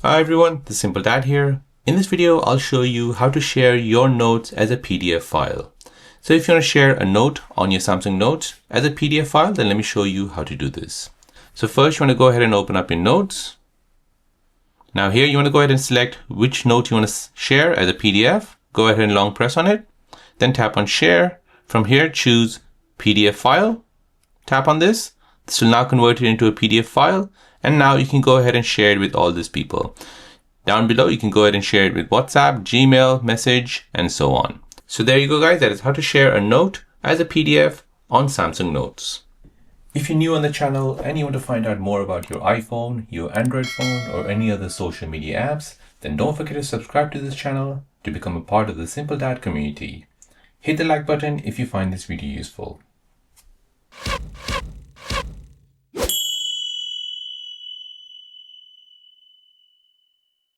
Hi everyone, this is Simple Dad here. In this video, I'll show you how to share your notes as a PDF file. So if you want to share a note on your Samsung Notes as a PDF file, then let me show you how to do this. So first you want to go ahead and open up your notes. Now here you want to go ahead and select which note you want to share as a PDF. Go ahead and long press on it. Then tap on share. From here, choose PDF file. Tap on this. This will now convert it into a PDF file. And now you can go ahead and share it with all these people. Down below, you can go ahead and share it with WhatsApp, Gmail, Message, and so on. So there you go, guys. That is how to share a note as a PDF on Samsung Notes. If you're new on the channel and you want to find out more about your iPhone, your Android phone, or any other social media apps, then don't forget to subscribe to this channel to become a part of the Simple Dad community. Hit the like button if you find this video useful.